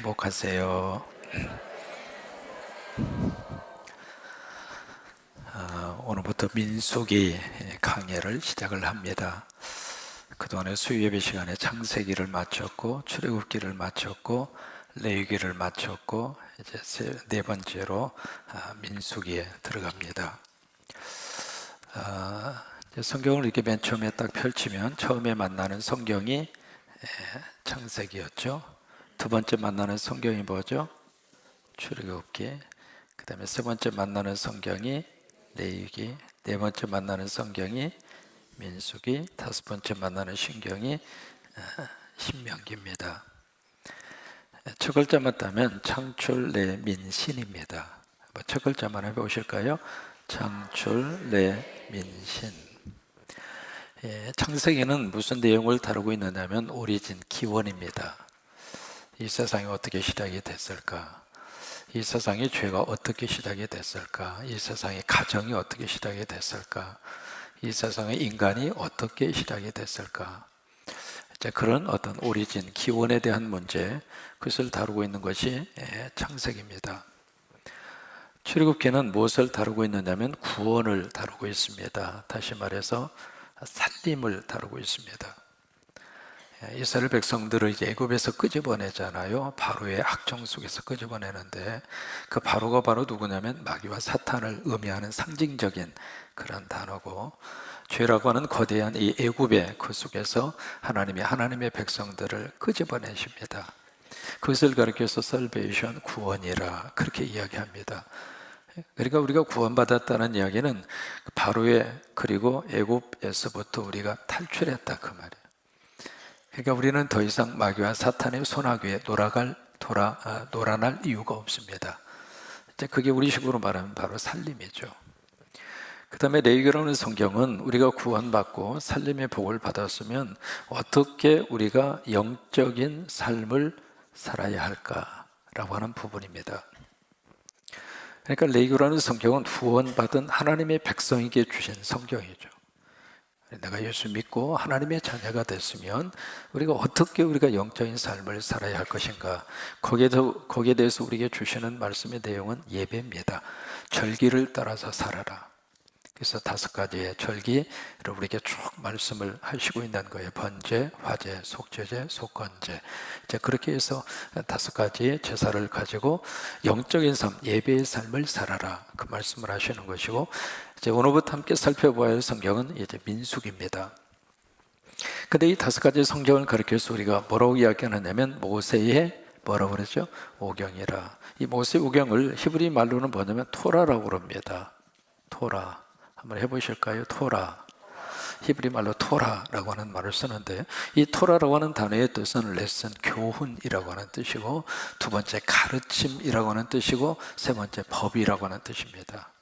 행복하세요. 오늘부터 민수기 강해를 시작을 합니다. 그동안에 수요예배 시간에 창세기를 마쳤고 출애굽기를 마쳤고 레위기를 마쳤고 이제 네 번째로 민수기에 들어갑니다. 이제 성경을 이렇게 맨 처음에 딱 펼치면 처음에 만나는 성경이 창세기였죠. 두 번째 만나는 성경이 뭐죠? 출애굽기. 그 다음에 세 번째 만나는 성경이 레위기, 네 번째 만나는 성경이 민수기, 다섯 번째 만나는 신경이 신명기입니다. 첫 글자만 따면 창출 레민신입니다. 첫 글자만 해보실까요? 창출 레민신. 창세기는 무슨 내용을 다루고 있느냐면 오리진, 기원입니다. 이 세상이 어떻게 시작이 됐을까? 이 세상의 죄가 어떻게 시작이 됐을까? 이 세상의 가정이 어떻게 시작이 됐을까? 이 세상의 인간이 어떻게 시작이 됐을까? 이제 그런 어떤 오리진, 기원에 대한 문제, 그것을 다루고 있는 것이 창세기입니다. 출애굽기는 무엇을 다루고 있느냐면 구원을 다루고 있습니다. 다시 말해서 살림을 다루고 있습니다. 이스라엘 백성들을 이제 애굽에서 끄집어내잖아요. 바로의 악정 속에서 끄집어내는데 그 바로가 바로 누구냐면 마귀와 사탄을 의미하는 상징적인 그런 단어고, 죄라고 하는 거대한 이 애굽의 그 속에서 하나님의 백성들을 끄집어내십니다. 그것을 가리켜서 salvation, 구원이라 그렇게 이야기합니다. 그러니까 우리가 구원받았다는 이야기는 바로의 그리고 애굽에서부터 우리가 탈출했다 그 말이에요. 그러니까 우리는 더 이상 마귀와 사탄의 손아귀에 놀아날 이유가 없습니다. 이제 그게 우리식으로 말하면 바로 살림이죠. 그 다음에 레위기라는 성경은 우리가 구원받고 살림의 복을 받았으면 어떻게 우리가 영적인 삶을 살아야 할까라고 하는 부분입니다. 그러니까 레위기라는 성경은 구원받은 하나님의 백성에게 주신 성경이죠. 내가 예수 믿고 하나님의 자녀가 됐으면 우리가 영적인 삶을 살아야 할 것인가, 거기에 대해서 우리에게 주시는 말씀의 내용은 예배입니다. 절기를 따라서 살아라. 그래서 5가지의 절기를 우리에게 쭉 말씀을 하시고 있는 거예요. 번제, 화제, 속죄제, 속건제. 이제 그렇게 해서 5가지의 제사를 가지고 영적인 삶, 예배의 삶을 살아라, 그 말씀을 하시는 것이고, 이제 오늘부터 함께 살펴봐야 할 성경은 이제 민수기입니다. 근데 이 5가지 성경을 가리켜서 우리가 뭐라고 이야기하느냐면 모세의 뭐라고 그러죠? 오경이라. 이 모세 오경을 히브리 말로는 뭐냐면 토라라고 그럽니다. 토라. 한번 해보실까요? 토라. 히브리 말로 토라라고 하는 말을 쓰는데, 이 토라라고 하는 단어의 뜻은 레슨, 교훈이라고 하는 뜻이고, 두 번째 가르침이라고 하는 뜻이고, 세 번째 법이라고 하는 뜻입니다.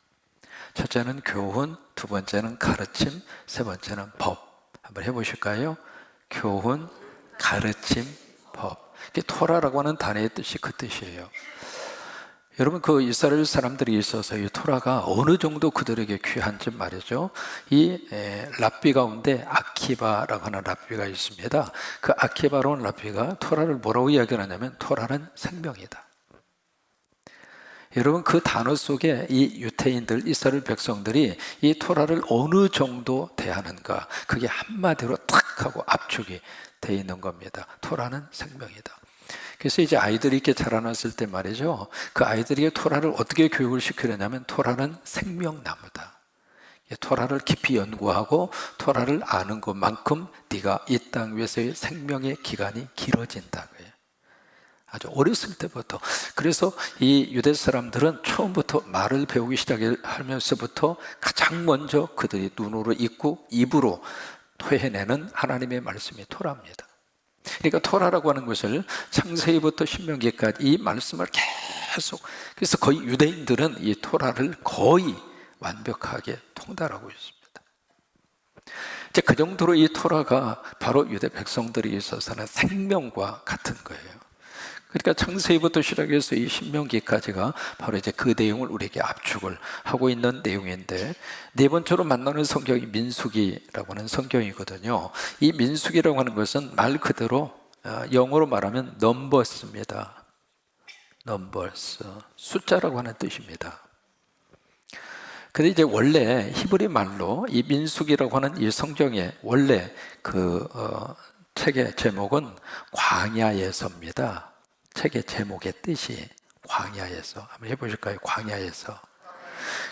첫째는 교훈, 두 번째는 가르침, 세 번째는 법. 한번 해보실까요? 교훈, 가르침, 법. 이게 토라라고 하는 단어의 뜻이 그 뜻이에요. 여러분, 그 이스라엘 사람들이 있어서 이 토라가 어느 정도 그들에게 귀한지 말이죠. 이 랍비 가운데 아키바라고 하는 랍비가 있습니다. 그 아키바라는 랍비가 토라를 뭐라고 이야기하냐면 토라는 생명이다. 여러분, 그 단어 속에 이 유태인들, 이스라엘 백성들이 이 토라를 어느 정도 대하는가, 그게 한마디로 탁 하고 압축이 되어 있는 겁니다. 토라는 생명이다. 그래서 이제 아이들이 이렇게 자라났을 때 말이죠, 그 아이들에게 토라를 어떻게 교육을 시키려냐면 토라는 생명나무다. 토라를 깊이 연구하고 토라를 아는 것만큼 네가 이 땅 위에서의 생명의 기간이 길어진다. 아주 어렸을 때부터. 그래서 이 유대 사람들은 처음부터 말을 배우기 시작하면서부터 가장 먼저 그들이 눈으로 읽고 입으로 토해내는 하나님의 말씀이 토라입니다. 그러니까 토라라고 하는 것을 창세기부터 신명기까지 이 말씀을 계속, 그래서 거의 유대인들은 이 토라를 거의 완벽하게 통달하고 있습니다. 이제 그 정도로 이 토라가 바로 유대 백성들이 있어서는 생명과 같은 거예요. 그러니까 창세기부터 시작해서 이 신명기까지가 바로 이제 그 내용을 우리에게 압축을 하고 있는 내용인데, 네 번째로 만나는 성경이 민수기라고 하는 성경이거든요. 이 민수기라고 하는 것은 말 그대로 영어로 말하면 넘버스입니다. numbers, 숫자라고 하는 뜻입니다. 근데 이제 원래 히브리 말로 이 민수기라고 하는 이 성경의 원래 책의 제목은 광야에서입니다. 책의 제목의 뜻이 광야에서. 한번 해보실까요? 광야에서.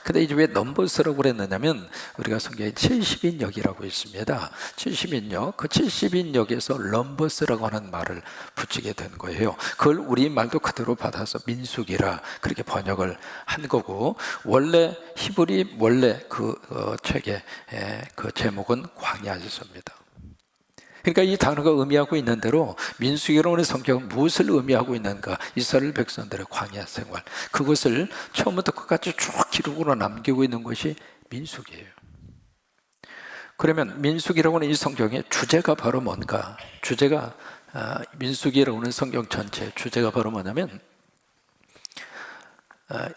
근데 이제 왜 넘버스라고 그랬느냐면 우리가 성경에 70인역이라고 있습니다. 70인역, 그 70인역에서 넘버스라고 하는 말을 붙이게 된 거예요. 그걸 우리말도 그대로 받아서 민수기라 그렇게 번역을 한 거고, 원래 히브리 원래 책의 그 제목은 광야에서입니다. 그러니까 이 단어가 의미하고 있는 대로 민수기라는 성경은 무엇을 의미하고 있는가? 이스라엘 백성들의 광야 생활, 그것을 처음부터 끝까지 쭉 기록으로 남기고 있는 것이 민수기예요. 그러면 민수기라고 하는 이 성경의 주제가 바로 뭔가? 주제가 민수기라고 하는 성경 전체 주제가 바로 뭐냐면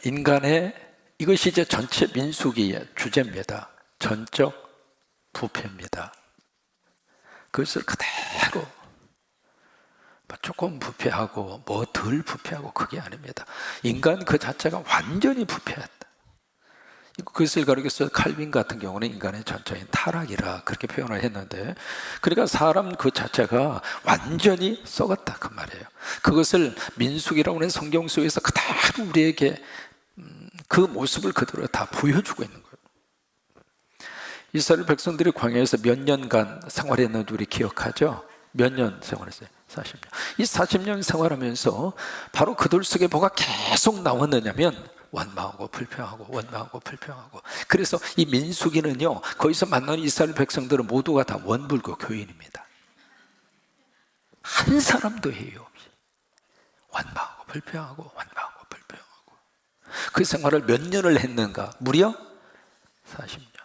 인간의, 이것이 이제 전체 민수기의 주제입니다. 전적 부패입니다. 그것을 그대로 조금 부패하고 뭐 덜 부패하고 그게 아닙니다. 인간 그 자체가 완전히 부패했다. 그것을 가리켜서 칼빈 같은 경우는 인간의 전적인 타락이라 그렇게 표현을 했는데, 그러니까 사람 그 자체가 완전히 썩었다 그 말이에요. 그것을 민수기라고 하는 성경 속에서 그대로 우리에게 그 모습을 그대로 다 보여주고 있는 거예요. 이스라엘 백성들이 광야에서 몇 년간 생활했는지 우리 기억하죠? 몇 년 생활했어요? 40년. 이 40년 생활하면서 바로 그들 속에 뭐가 계속 나왔느냐면 원망하고 불평하고 원망하고 불평하고. 그래서 이 민수기는요, 거기서 만나는 이스라엘 백성들은 모두가 다 원불교 교인입니다. 한 사람도 해요 없이 원망하고 불평하고 원망하고 불평하고. 그 생활을 몇 년을 했는가? 무려 40년.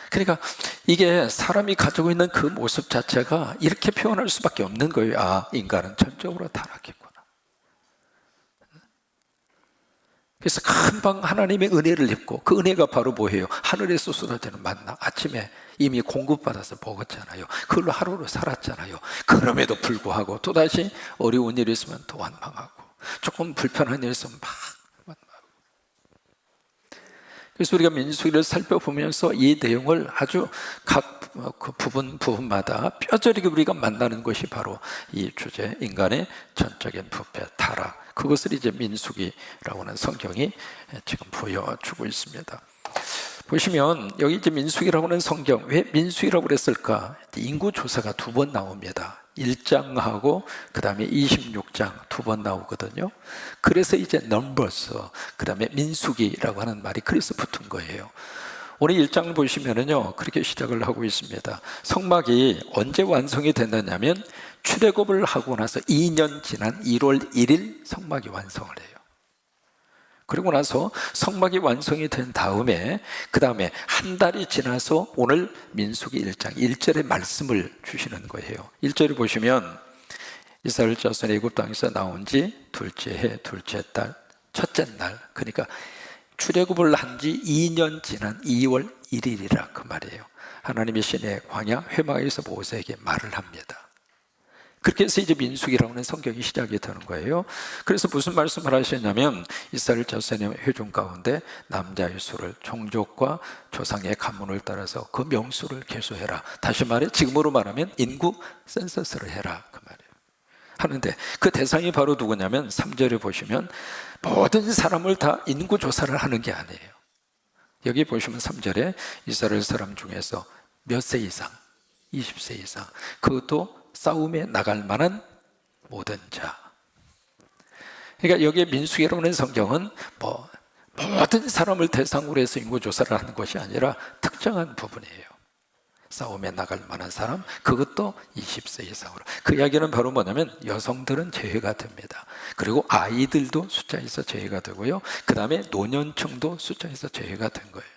그러니까 이게 사람이 가지고 있는 그 모습 자체가 이렇게 표현할 수밖에 없는 거예요. 아, 인간은 전적으로 타락했구나. 그래서 금방 하나님의 은혜를 입고, 그 은혜가 바로 뭐예요? 하늘에서 쏟아지는 만나. 아침에 이미 공급받아서 먹었잖아요. 그걸로 하루를 살았잖아요. 그럼에도 불구하고 또다시 어려운 일이 있으면 또 완망하고, 조금 불편한 일이 있으면 막 완망하고. 그래서 우리가 민수기를 살펴보면서 이 내용을 아주 각 그 부분마다 뼈저리게 우리가 만나는 것이 바로 이 주제, 인간의 전적인 부패, 타락. 그것을 이제 민수기라고 하는 성경이 지금 보여주고 있습니다. 보시면 여기 이제 민수기라고 하는 성경, 왜 민수기라고 그랬을까? 인구 조사가 2번 나옵니다. 1장하고 그 다음에 26장 2번 나오거든요. 그래서 이제 넘버스, 그 다음에 민수기라고 하는 말이 그래서 붙은 거예요. 오늘 1장을 보시면은요, 그렇게 시작을 하고 있습니다. 성막이 언제 완성이 됐느냐면 출애굽을 하고 나서 2년 지난 1월 1일 성막이 완성을 해요. 그리고 나서 성막이 완성이 된 다음에 그 다음에 한 달이 지나서 오늘 민수기 1장 1절의 말씀을 주시는 거예요. 1절을 보시면 이스라엘 자손이 애굽 땅에서 나온 지 둘째 해 둘째 달 첫째 날, 그러니까 출애굽을 한 지 2년 지난 2월 1일이라 그 말이에요. 하나님이 시내 광야 회막에서 모세에게 말을 합니다. 그렇게 해서 이제 민수기라고 하는 성경이 시작이 되는 거예요. 그래서 무슨 말씀을 하시냐면 이스라엘 자손의 회중 가운데 남자의 수를 종족과 조상의 가문을 따라서 그 명수를 계수해라. 다시 말해 지금으로 말하면 인구 센서스를 해라 그 말이에요. 하는데 그 대상이 바로 누구냐면 3절에 보시면 모든 사람을 다 인구 조사를 하는 게 아니에요. 여기 보시면 3절에 이스라엘 사람 중에서 몇 세 이상? 20세 이상. 그것도 싸움에 나갈 만한 모든 자. 그러니까 여기에 민수기라고 하는 성경은 모든 사람을 대상으로 해서 인구조사를 하는 것이 아니라 특정한 부분이에요. 싸움에 나갈 만한 사람, 그것도 20세 이상으로. 그 이야기는 바로 뭐냐면 여성들은 제외가 됩니다. 그리고 아이들도 숫자에서 제외가 되고요. 그 다음에 노년층도 숫자에서 제외가 된 거예요.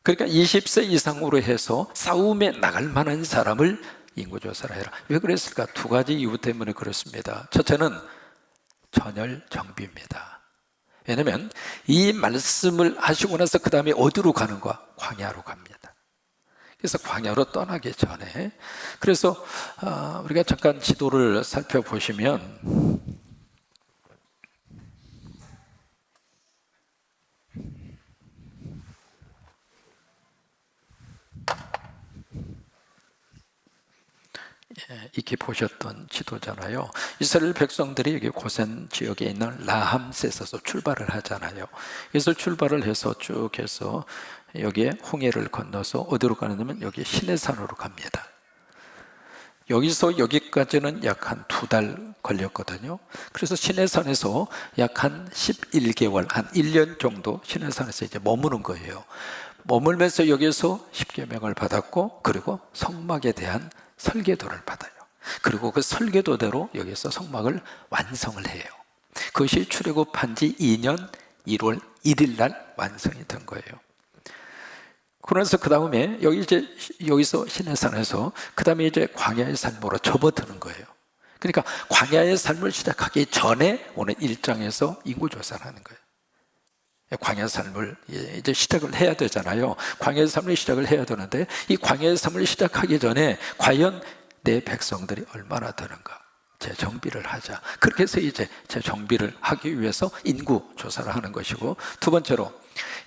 그러니까 20세 이상으로 해서 싸움에 나갈 만한 사람을 인구조사를 해라. 왜 그랬을까? 2가지 이유 때문에 그렇습니다. 첫째는 전열 정비입니다. 왜냐하면 이 말씀을 하시고 나서 그 다음에 어디로 가는가? 광야로 갑니다. 그래서 광야로 떠나기 전에, 그래서 우리가 잠깐 지도를 살펴보시면 익히 보셨던 지도잖아요. 이스라엘 백성들이 여기 고센 지역에 있는 라함셋에서 출발을 하잖아요. 그래서 출발을 해서 쭉 해서 여기에 홍해를 건너서 어디로 가느냐면 여기 시내산으로 갑니다. 여기서 여기까지는 약 한 2달 걸렸거든요. 그래서 시내산에서 약 한 11개월, 한 1년 정도 시내산에서 이제 머무는 거예요. 머물면서 여기서 십계명을 받았고, 그리고 성막에 대한 설계도를 받아요. 그리고 그 설계도대로 여기서 성막을 완성을 해요. 그것이 출애굽한 지 2년 1월 1일 날 완성이 된 거예요. 그러면서 그 다음에 여기서 시내산에서 그 다음에 이제 광야의 삶으로 접어드는 거예요. 그러니까 광야의 삶을 시작하기 전에 오늘 1장에서 인구조사를 하는 거예요. 광야 삶을 이제 시작을 해야 되잖아요. 광야의 삶을 시작을 해야 되는데 이 광야의 삶을 시작하기 전에 과연 내 백성들이 얼마나 되는가 재정비를 하자. 그렇게 해서 이제 재정비를 하기 위해서 인구 조사를 하는 것이고, 두 번째로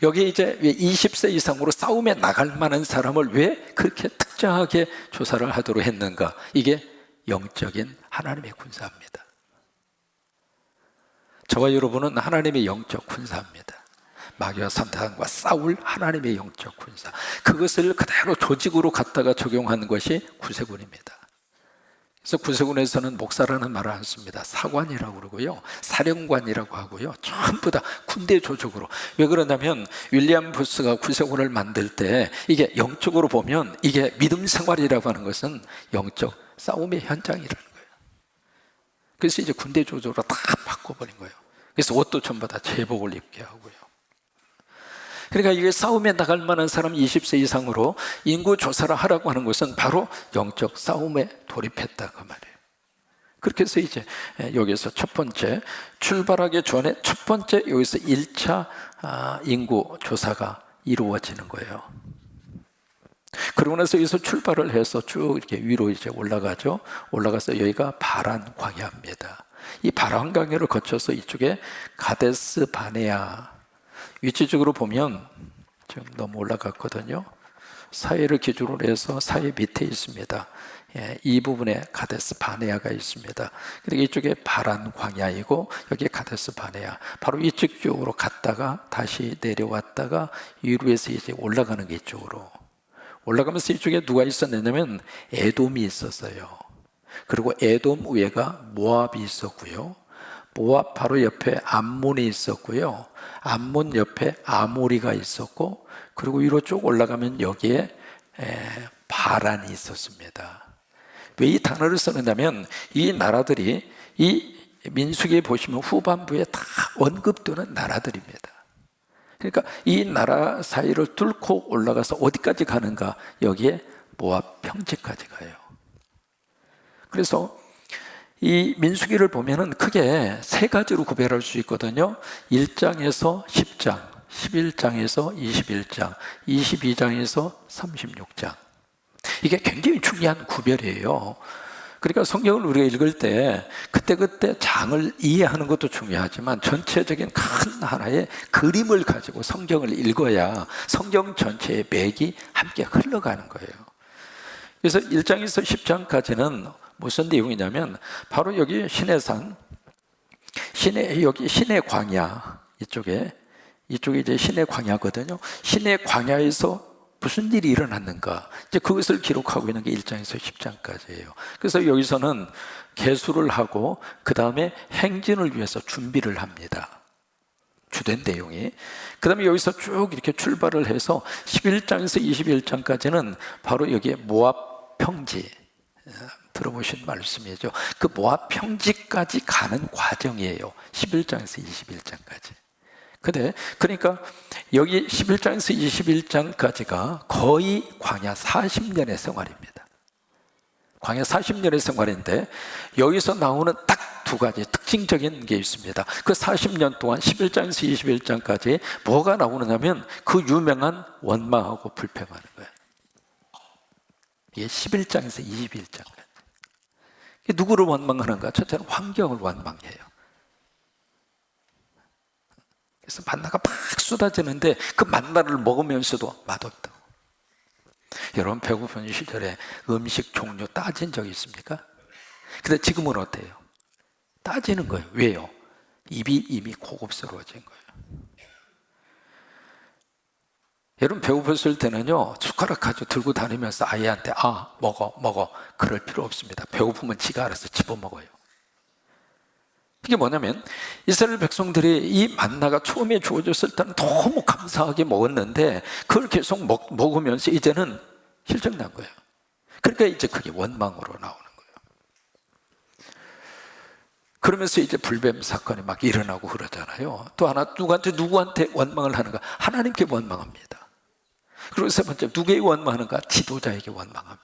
여기 이제 20세 이상으로 싸움에 나갈 만한 사람을 왜 그렇게 특정하게 조사를 하도록 했는가? 이게 영적인 하나님의 군사입니다. 저와 여러분은 하나님의 영적 군사입니다. 마귀와撒旦과 싸울 하나님의 영적 군사, 그것을 그대로 조직으로 갖다가 적용하는 것이 구세군입니다. 그래서 구세군에서는 목사라는 말을 안 씁니다. 사관이라고 그러고요, 사령관이라고 하고요, 전부 다 군대 조직으로. 왜 그러냐면 윌리엄 부스가 구세군을 만들 때 이게 영적으로 보면 이게 믿음 생활이라고 하는 것은 영적 싸움의 현장이라는 거예요. 그래서 이제 군대 조직으로 다 바꿔버린 거예요. 그래서 옷도 전부 다 제복을 입게 하고요. 그러니까 이게 싸움에 나갈 만한 사람 20세 이상으로 인구 조사를 하라고 하는 것은 바로 영적 싸움에 돌입했다 그 말이에요. 그렇게 해서 이제 여기서 첫 번째 출발하기 전에 첫 번째 여기서 1차 인구 조사가 이루어지는 거예요. 그러고 나서 여기서 출발을 해서 쭉 이렇게 위로 이제 올라가죠. 올라가서 여기가 바란 광야입니다. 이 바란 광야를 거쳐서 이쪽에 가데스 바네아, 위치적으로 보면 지금 너무 올라갔거든요. 사해를 기준으로 해서 사해 밑에 있습니다. 이 부분에 가데스 바네아가 있습니다. 그리고 이쪽에 바란 광야이고 여기 가데스 바네아, 바로 이쪽 쪽으로 갔다가 다시 내려왔다가 위로에서 이제 올라가는 게 이쪽으로 올라가면서 이쪽에 누가 있었냐면 에돔이 있었어요. 그리고 에돔 위에가 모압이 있었고요, 모압 바로 옆에 암몬이 있었고요, 암몬 옆에 아모리가 있었고, 그리고 위로 쭉 올라가면 여기에 바란이 있었습니다. 왜 이 단어를 쓰느냐면 이 나라들이 이 민수기에 보시면 후반부에 다 언급되는 나라들입니다. 그러니까 이 나라 사이를 뚫고 올라가서 어디까지 가는가? 여기에 모압 평지까지 가요. 그래서 이 민수기를 보면은 크게 세 가지로 구별할 수 있거든요. 1장에서 10장, 11장에서 21장, 22장에서 36장. 이게 굉장히 중요한 구별이에요. 그러니까 성경을 우리가 읽을 때 그때그때 장을 이해하는 것도 중요하지만 전체적인 큰 하나의 그림을 가지고 성경을 읽어야 성경 전체의 맥이 함께 흘러가는 거예요. 그래서 1장에서 10장까지는 무슨 내용이냐면 바로 여기 시내산, 여기 시내 광야, 이쪽에 이제 시내 광야거든요. 시내 광야에서 무슨 일이 일어났는가, 이제 그것을 기록하고 있는 게 1장에서 10장까지예요. 그래서 여기서는 계수를 하고 그 다음에 행진을 위해서 준비를 합니다. 주된 내용이. 그 다음에 여기서 쭉 이렇게 출발을 해서 11장에서 21장까지는 바로 여기에 모압 평지, 들어보신 말씀이죠. 그 모압 평지까지 가는 과정이에요. 11장에서 21장까지. 그러니까 여기 11장에서 21장까지가 거의 광야 40년의 생활입니다. 광야 40년의 생활인데 여기서 나오는 딱 두 가지 특징적인 게 있습니다. 그 40년 동안 11장에서 21장까지 뭐가 나오느냐면 그 유명한 원망하고 불평하는 거예요. 이게 11장에서 21장까지. 누구를 원망하는가? 첫째는 환경을 원망해요. 그래서 만나가 막 쏟아지는데 그 만나를 먹으면서도 맛없다고. 여러분 배고픈 시절에 음식 종류 따진 적 있습니까? 근데 지금은 어때요? 따지는 거예요. 왜요? 입이 이미 고급스러워진 거예요. 여러분 배고팠을 때는요, 숟가락 가지고 들고 다니면서 아이한테 먹어 그럴 필요 없습니다. 배고프면 지가 알아서 집어먹어요. 이게 뭐냐면 이스라엘 백성들이 이 만나가 처음에 주어졌을 때는 너무 감사하게 먹었는데 그걸 계속 먹으면서 이제는 실증난 거예요. 그러니까 이제 그게 원망으로 나오는 거예요. 그러면서 이제 불뱀 사건이 막 일어나고 그러잖아요. 또 하나 누구한테 원망을 하는가? 하나님께 원망합니다. 그리고 세 번째 누구에게 원망하는가? 지도자에게 원망합니다.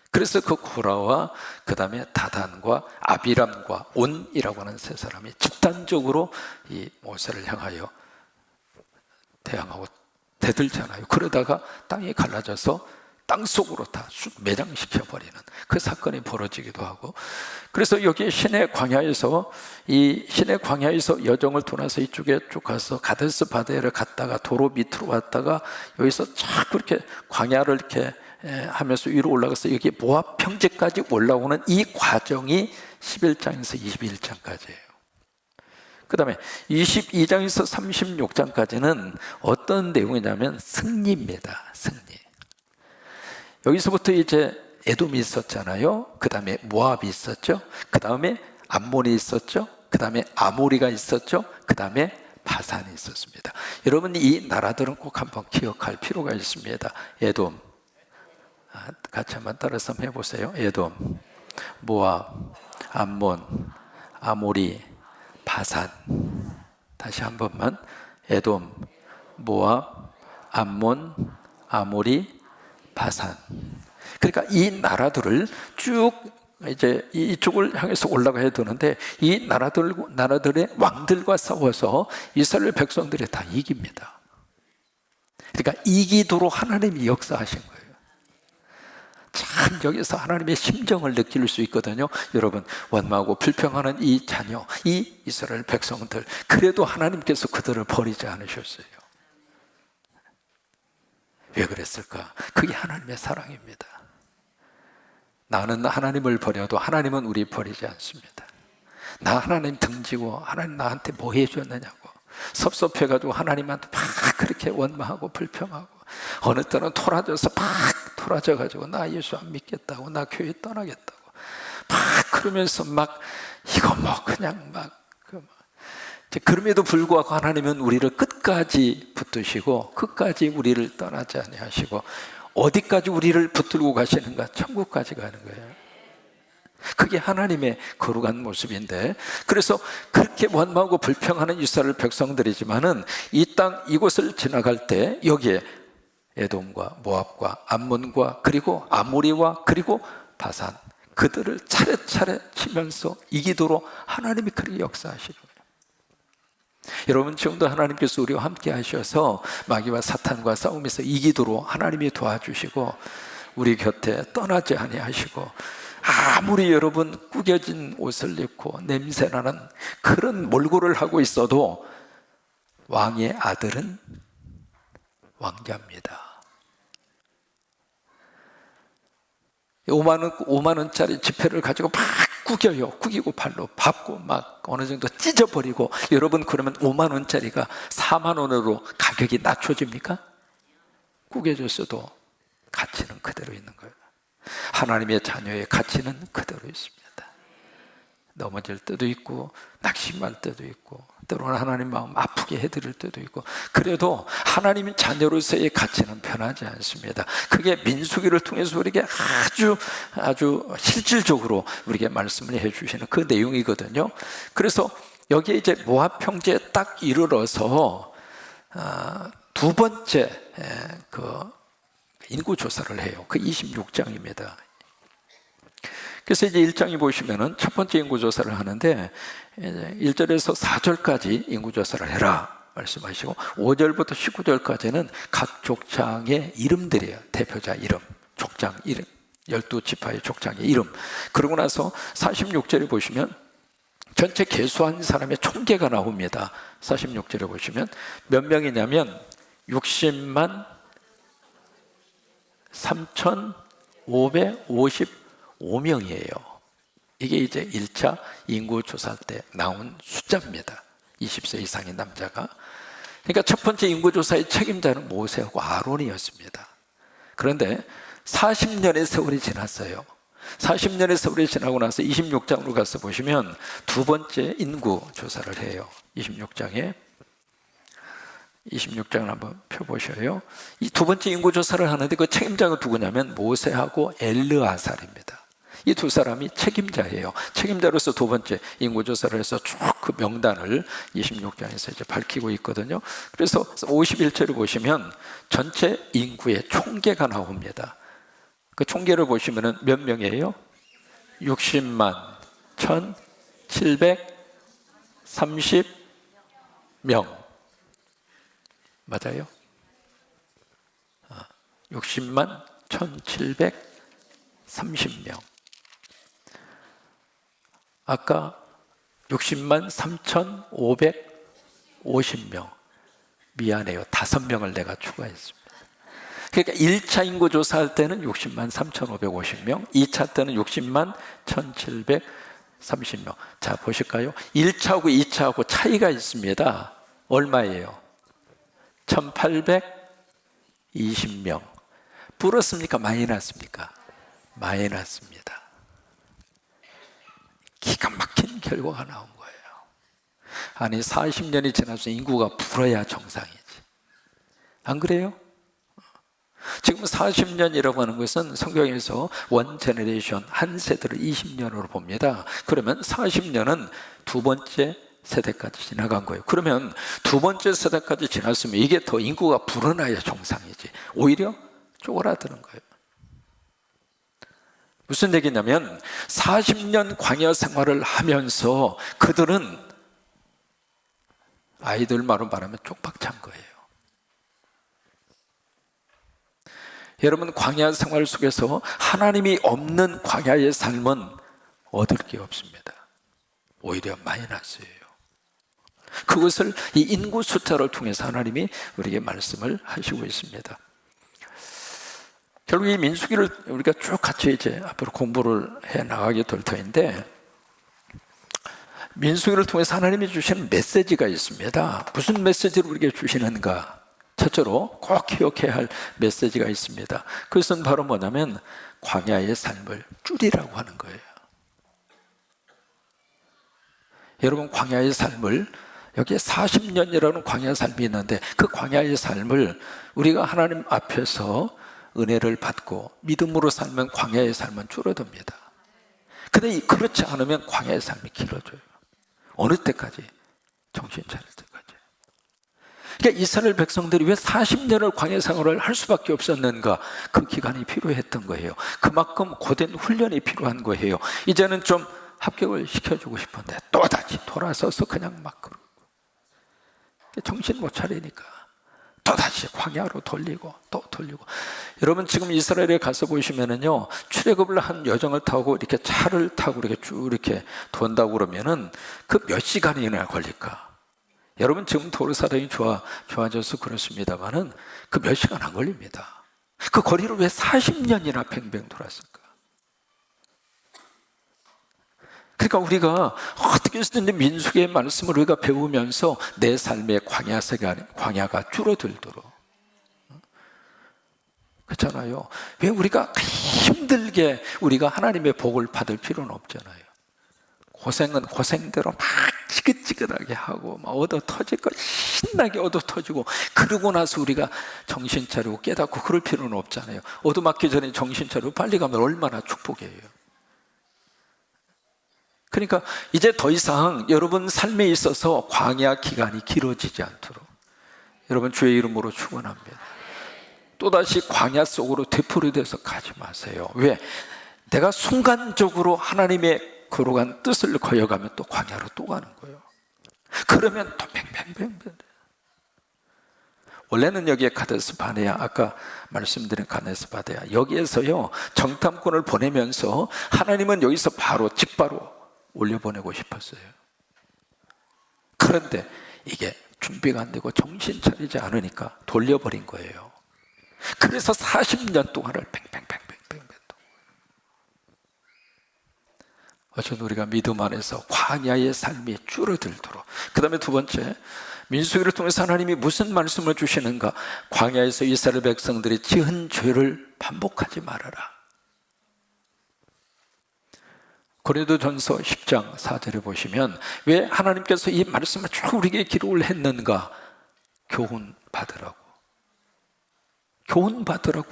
그래서 그 고라와 그 다음에 다단과 아비람과 온이라고 하는 세 사람이 집단적으로 이 모세를 향하여 대항하고 대들잖아요. 그러다가 땅이 갈라져서 땅속으로 다 매장시켜버리는 그 사건이 벌어지기도 하고, 그래서 여기 시내 광야에서 여정을 돌아서 이쪽에 쭉 가서 가데스 바네를 갔다가 도로 밑으로 왔다가 여기서 자꾸 이렇게 광야를 이렇게 하면서 위로 올라가서 여기 모압 평지까지 올라오는 이 과정이 11장에서 21장까지예요. 그 다음에 22장에서 36장까지는 어떤 내용이냐면 승리입니다. 승리. 여기서부터 이제 에돔이 있었잖아요. 그 다음에 모압이 있었죠. 그 다음에 암몬이 있었죠. 그 다음에 아모리가 있었죠. 그 다음에 바산이 있었습니다. 여러분 이 나라들은 꼭 한번 기억할 필요가 있습니다. 에돔, 같이 한번 따라서 한번 해보세요. 에돔, 모압, 암몬, 아모리, 바산. 다시 한 번만. 에돔, 모압, 암몬, 아모리, 바산. 그러니까 이 나라들을 쭉 이제 이쪽을 향해서 올라가야 되는데 이 나라들의 왕들과 싸워서 이스라엘 백성들이 다 이깁니다. 그러니까 이기도록 하나님이 역사하신 거예요. 참 여기서 하나님의 심정을 느낄 수 있거든요. 여러분 원망하고 불평하는 이 자녀, 이 이스라엘 백성들, 그래도 하나님께서 그들을 버리지 않으셨어요. 왜 그랬을까? 그게 하나님의 사랑입니다. 나는 하나님을 버려도 하나님은 우리 버리지 않습니다. 나 하나님 등지고 하나님 나한테 뭐 해줬느냐고 섭섭해가지고 하나님한테 막 그렇게 원망하고 불평하고 어느 때는 토라져가지고 나 예수 안 믿겠다고 나 교회 떠나겠다고 막 그러면서 막 이거 뭐 그냥 막 그럼에도 불구하고 하나님은 우리를 끝까지 붙드시고 끝까지 우리를 떠나지 아니하시고 어디까지 우리를 붙들고 가시는가? 천국까지 가는 거예요. 그게 하나님의 거룩한 모습인데, 그래서 그렇게 원망하고 불평하는 이스라엘 백성들이지만은 이 땅 이곳을 지나갈 때 여기에 에돔과 모압과 암몬과 그리고 아모리와 그리고 바산, 그들을 차례차례 치면서 이기도록 하나님이 그렇게 역사하시는 거예요. 여러분 지금도 하나님께서 우리와 함께 하셔서 마귀와 사탄과 싸움에서 이기도록 하나님이 도와주시고 우리 곁에 떠나지 아니하시고, 아무리 여러분 구겨진 옷을 입고 냄새나는 그런 몰골을 하고 있어도 왕의 아들은 왕자입니다. 5만 원짜리 지폐를 가지고 막 구기고 발로 밟고 막 어느 정도 찢어버리고, 여러분 그러면 5만 원짜리가 4만 원으로 가격이 낮춰집니까? 구겨졌어도 가치는 그대로 있는 거예요. 하나님의 자녀의 가치는 그대로 있습니다. 넘어질 때도 있고 낙심할 때도 있고 때로는 하나님 마음 아프게 해드릴 때도 있고, 그래도 하나님의 자녀로서의 가치는 변하지 않습니다. 그게 민수기를 통해서 우리에게 아주 실질적으로 우리에게 말씀을 해주시는 그 내용이거든요. 그래서 여기에 이제 모압 평지에 딱 이르러서 두 번째 그 인구 조사를 해요. 그 26장입니다. 그래서 이제 1장에 보시면은 첫 번째 인구조사를 하는데 1절에서 4절까지 인구조사를 해라 말씀하시고 5절부터 19절까지는 각 족장의 이름들이에요. 대표자 이름, 족장 이름, 12지파의 족장의 이름. 그러고 나서 46절에 보시면 전체 계수한 사람의 총계가 나옵니다. 46절에 보시면 몇 명이냐면 60만 3,555명이에요. 이게 이제 1차 인구조사 때 나온 숫자입니다. 20세 이상의 남자가. 그러니까 첫 번째 인구조사의 책임자는 모세하고 아론이었습니다. 그런데 40년의 세월이 지났어요. 40년의 세월이 지나고 나서 26장으로 가서 보시면 두 번째 인구조사를 해요. 26장을 한번 펴보셔요. 이 두 번째 인구조사를 하는데 그 책임자가 누구냐면 모세하고 엘르아살입니다. 이 두 사람이 책임자예요. 책임자로서 두 번째 인구조사를 해서 쭉 그 명단을 26장에서 이제 밝히고 있거든요. 그래서 51절을 보시면 전체 인구의 총계가 나옵니다. 그 총계를 보시면 몇 명이에요? 60만 1,730명. 맞아요? 60만 1,730명. 아까 60만 3,550명. 미안해요. 5명을 내가 추가했습니다. 그러니까 1차 인구조사할 때는 60만 3,550명, 2차 때는 60만 1,730명. 자, 보실까요? 1차하고 2차하고 차이가 있습니다. 얼마예요? 1,820명. 플러스입니까? 마이너스입니까? 마이너스입니다. 기가 막힌 결과가 나온 거예요. 아니 40년이 지나서 인구가 불어야 정상이지. 안 그래요? 지금 40년이라고 하는 것은 성경에서 원 제너레이션, 한 세대를 20년으로 봅니다. 그러면 40년은 두 번째 세대까지 지나간 거예요. 그러면 두 번째 세대까지 지났으면 이게 더 인구가 불어나야 정상이지. 오히려 쪼그라드는 거예요. 무슨 얘기냐면 40년 광야 생활을 하면서 그들은 아이들 말로 말하면 쪽박 찬 거예요. 여러분, 광야 생활 속에서 하나님이 없는 광야의 삶은 얻을 게 없습니다. 오히려 마이너스예요. 그것을 이 인구 숫자를 통해서 하나님이 우리에게 말씀을 하시고 있습니다. 결국 이 민수기를 우리가 쭉 같이 이제 앞으로 공부를 해 나가게 될 터인데, 민수기를 통해서 하나님이 주시는 메시지가 있습니다. 무슨 메시지를 우리에게 주시는가? 첫째로 꼭 기억해야 할 메시지가 있습니다. 그것은 바로 뭐냐면 광야의 삶을 줄이라고 하는 거예요. 여러분, 광야의 삶을, 여기에 40년이라는 광야 삶이 있는데 그 광야의 삶을 우리가 하나님 앞에서 은혜를 받고 믿음으로 살면 광야의 삶은 줄어듭니다. 근데 그렇지 않으면 광야의 삶이 길어져요. 어느 때까지? 정신 차릴 때까지. 그러니까 이스라엘 백성들이 왜 40년을 광야 생활을 할 수밖에 없었는가? 그 기간이 필요했던 거예요. 그만큼 고된 훈련이 필요한 거예요. 이제는 좀 합격을 시켜주고 싶은데 또다시 돌아서서 그냥 막 그러고 정신 못 차리니까 또다시 광야로 돌리고 또 돌리고. 여러분, 지금 이스라엘에 가서 보시면은요, 출애굽을 한 여정을 타고 이렇게 차를 타고 이렇게 쭉 이렇게 돈다고 그러면은 그 몇 시간이나 걸릴까? 여러분, 지금 도로 사정이 좋아져서 그렇습니다만은 그 몇 시간 안 걸립니다. 그 거리를 왜 40년이나 뱅뱅 돌았을까? 그러니까 우리가 어떻게 해서든 민수기의 말씀을 우리가 배우면서 내 삶의 광야가 줄어들도록, 그렇잖아요. 왜 우리가 힘들게 우리가 하나님의 복을 받을 필요는 없잖아요. 고생은 고생대로 막 지긋지긋하게 하고 막 얻어 터질 거 신나게 얻어 터지고, 그러고 나서 우리가 정신 차리고 깨닫고 그럴 필요는 없잖아요. 얻어맞기 전에 정신 차리고 빨리 가면 얼마나 축복이에요. 그러니까 이제 더 이상 여러분 삶에 있어서 광야 기간이 길어지지 않도록 여러분 주의 이름으로 축원합니다. 또다시 광야 속으로 되풀이돼서 가지 마세요. 왜? 내가 순간적으로 하나님의 거룩한 뜻을 거여가면 또 광야로 또 가는 거예요. 그러면 또 뱅뱅뱅뱅. 원래는 여기에 가데스 바네아, 아까 말씀드린 가데스 바네아, 여기에서요 정탐꾼을 보내면서 하나님은 여기서 직바로 올려보내고 싶었어요. 그런데 이게 준비가 안 되고 정신 차리지 않으니까 돌려버린 거예요. 그래서 40년 동안을 팽팽팽팽팽. 어쨌든 우리가 믿음 안에서 광야의 삶이 줄어들도록. 그 다음에 두 번째, 민수기를 통해서 하나님이 무슨 말씀을 주시는가? 광야에서 이스라엘 백성들이 지은 죄를 반복하지 말아라. 고린도전서 10장 4절에 보시면 왜 하나님께서 이 말씀을 쭉 우리에게 기록을 했는가? 교훈 받으라고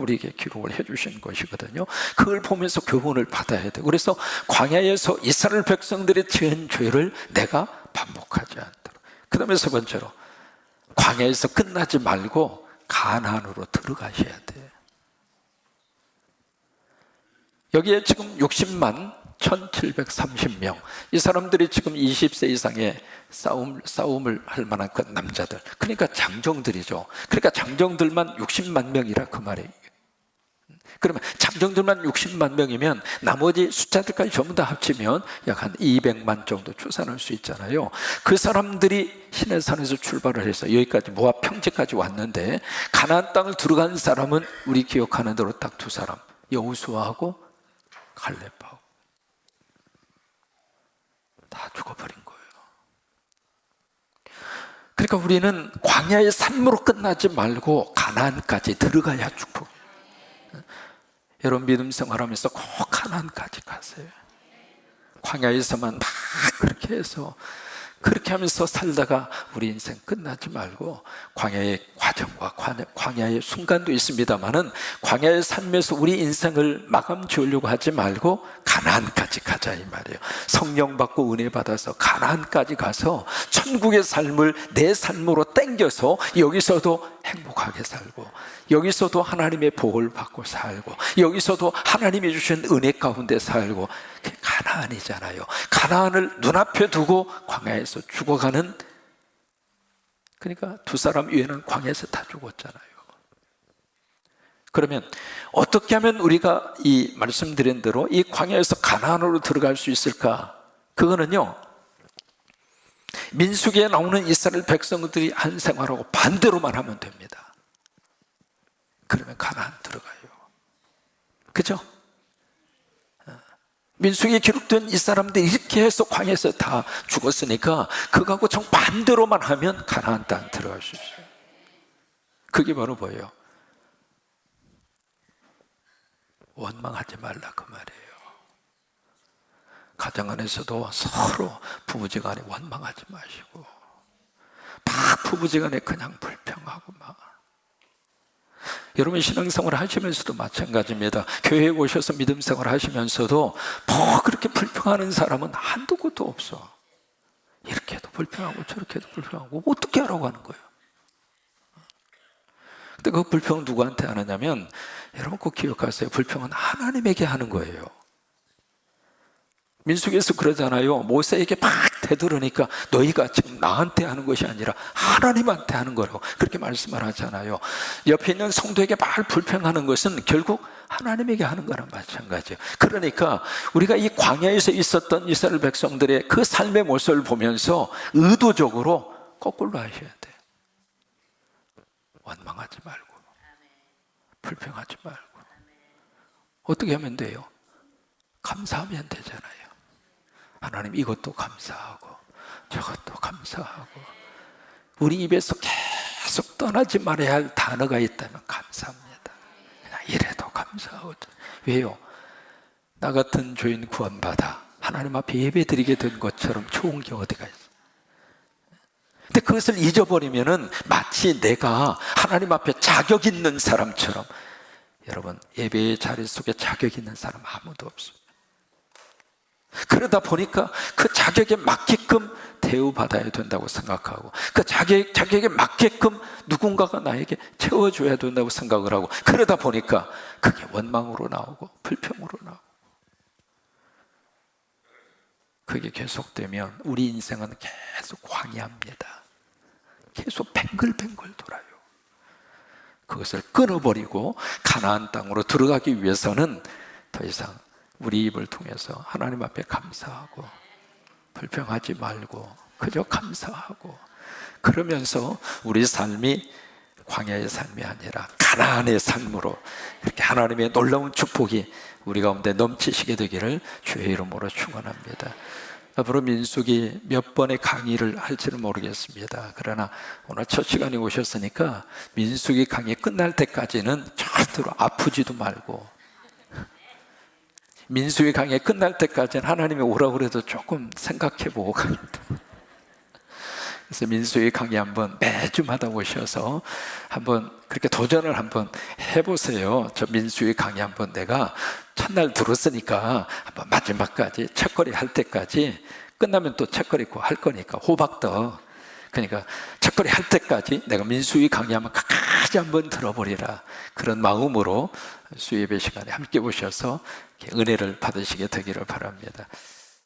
우리에게 기록을 해주신 것이거든요. 그걸 보면서 교훈을 받아야 돼요. 그래서 광야에서 이스라엘 백성들이 지은 죄를 내가 반복하지 않도록. 그 다음에 세 번째로, 광야에서 끝나지 말고 가나안으로 들어가셔야 돼요. 여기에 지금 60만 1730명, 이 사람들이 지금 20세 이상의 싸움을 할 만한 그 남자들, 그러니까 장정들이죠. 그러니까 장정들만 60만 명이라 그 말이에요. 그러면 장정들만 60만 명이면 나머지 숫자들까지 전부 다 합치면 약 한 200만 정도 추산할 수 있잖아요. 그 사람들이 시내산에서 출발을 해서 여기까지 모압 평지까지 왔는데, 가나안 땅을 들어간 사람은 우리 기억하는 대로 딱 두 사람, 여호수아하고 갈렙하고. 다 죽어버린 거예요. 그러니까 우리는 광야의 삶으로 끝나지 말고 가나안까지 들어가야 축복. 여러분 믿음 생활하면서 꼭 가나안까지 가세요. 광야에서만 막 그렇게 해서 그렇게 하면서 살다가 우리 인생 끝나지 말고, 광야의 과정과 광야의 순간도 있습니다만은 광야의 삶에서 우리 인생을 마감 지으려고 하지 말고 가나안까지 가자 이 말이에요. 성령 받고 은혜 받아서 가나안까지 가서 천국의 삶을 내 삶으로 땡겨서 여기서도 행복하게 살고, 여기서도 하나님의 복을 받고 살고, 여기서도 하나님이 주신 은혜 가운데 살고. 그게 가나안이잖아요. 가나안을 눈앞에 두고 광야에서 죽어가는, 그러니까 두 사람 위에는 광야에서 다 죽었잖아요. 그러면 어떻게 하면 우리가 이 말씀드린 대로 이 광야에서 가나안으로 들어갈 수 있을까? 그거는요, 민수기에 나오는 이스라엘 백성들이 한 생활하고 반대로만 하면 됩니다. 그러면 가나안 들어가요. 그죠? 민수기에 기록된 이 사람들이 이렇게 해서 광야에서 다 죽었으니까 그거하고 정반대로만 하면 가나안 땅 들어갈 수 있어요. 그게 바로 뭐예요? 원망하지 말라 그 말이에요. 가정 안에서도 서로 부부지간에 원망하지 마시고, 막 부부지간에 그냥 불평하고 막. 여러분 신앙생활 하시면서도 마찬가지입니다. 교회에 오셔서 믿음생활 하시면서도 뭐 그렇게 불평하는 사람은 한두 곳도 없어. 이렇게 해도 불평하고 저렇게 해도 불평하고 어떻게 하라고 하는 거예요? 근데 그 불평은 누구한테 하느냐면, 여러분 꼭 기억하세요. 불평은 하나님에게 하는 거예요. 민수기에서 그러잖아요. 모세에게 막 대들으니까 너희가 지금 나한테 하는 것이 아니라 하나님한테 하는 거라고 그렇게 말씀을 하잖아요. 옆에 있는 성도에게 막 불평하는 것은 결국 하나님에게 하는 거랑 마찬가지예요. 그러니까 우리가 이 광야에서 있었던 이스라엘 백성들의 그 삶의 모습을 보면서 의도적으로 거꾸로 하셔야 돼요. 원망하지 말고 불평하지 말고. 어떻게 하면 돼요? 감사하면 되잖아요. 하나님 이것도 감사하고 저것도 감사하고. 우리 입에서 계속 떠나지 말아야 할 단어가 있다면 감사합니다. 그냥 이래도 감사하고. 왜요? 나 같은 죄인 구원받아 하나님 앞에 예배드리게 된 것처럼 좋은 게 어디가 있어. 근데 그것을 잊어버리면은 마치 내가 하나님 앞에 자격 있는 사람처럼. 여러분 예배의 자리 속에 자격 있는 사람 아무도 없어요. 그러다 보니까 그 자격에 맞게끔 대우받아야 된다고 생각하고, 그 자격에 맞게끔 누군가가 나에게 채워줘야 된다고 생각을 하고, 그러다 보니까 그게 원망으로 나오고 불평으로 나오고. 그게 계속되면 우리 인생은 계속 광야입니다. 계속 뱅글뱅글 돌아요. 그것을 끊어버리고 가나안 땅으로 들어가기 위해서는 더 이상 우리 입을 통해서 하나님 앞에 감사하고 불평하지 말고 그저 감사하고, 그러면서 우리 삶이 광야의 삶이 아니라 가나안의 삶으로 이렇게 하나님의 놀라운 축복이 우리 가운데 넘치시게 되기를 주의 이름으로 축원합니다. 앞으로 민수기 몇 번의 강의를 할지는 모르겠습니다. 그러나 오늘 첫 시간에 오셨으니까 민수기 강의 끝날 때까지는 절대로 아프지도 말고, 민수기 강의 끝날 때까지는 하나님이 오라고 그래도 조금 생각해 보고 갑니다. 그래서 민수기 강의 한번 매주마다 오셔서 한번 그렇게 도전을 한번 해보세요. 저 민수기 강의 한번 내가 첫날 들었으니까 한번 마지막까지 첫거리 할 때까지, 끝나면 또 첫거리 할 거니까 호박떡, 그러니까 첫거리 할 때까지 내가 민수기 강의 한번 끝까지 한번 들어보리라, 그런 마음으로 수예배 시간에 함께 오셔서 은혜를 받으시게 되기를 바랍니다.